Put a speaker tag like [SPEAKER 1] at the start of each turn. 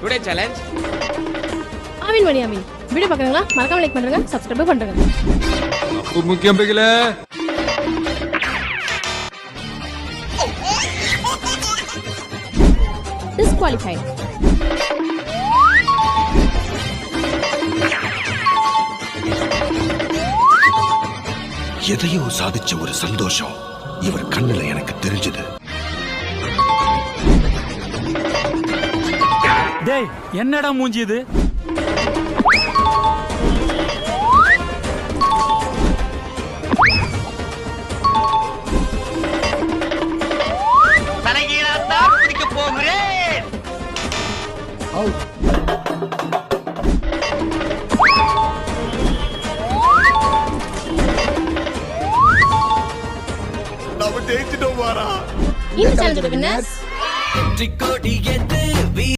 [SPEAKER 1] Today challenge
[SPEAKER 2] ஆமீன் மணி ஆமீன். Video பார்க்குறீங்களா? மறக்காம லைக் பண்ணுங்க, சப்ஸ்கிரைப் பண்ணுங்க.
[SPEAKER 3] முக்கியம் பிகில
[SPEAKER 2] டிஸ்குவாலிஃபைட்.
[SPEAKER 4] எதையோ சாதிச்ச ஒரு சந்தோஷம் இவர் கண்ணுல எனக்கு தெரிஞ்சது.
[SPEAKER 5] டேய் என்னடா மூஞ்சி இது?
[SPEAKER 1] தலைகீழாத்தான் பிடிக்க போகிறேன்.
[SPEAKER 4] நாம ஜெயிச்சிட்டோம் வாரா.
[SPEAKER 2] இந்த சேலஞ்சோட வின்னர்ஸ்
[SPEAKER 4] கொடி எது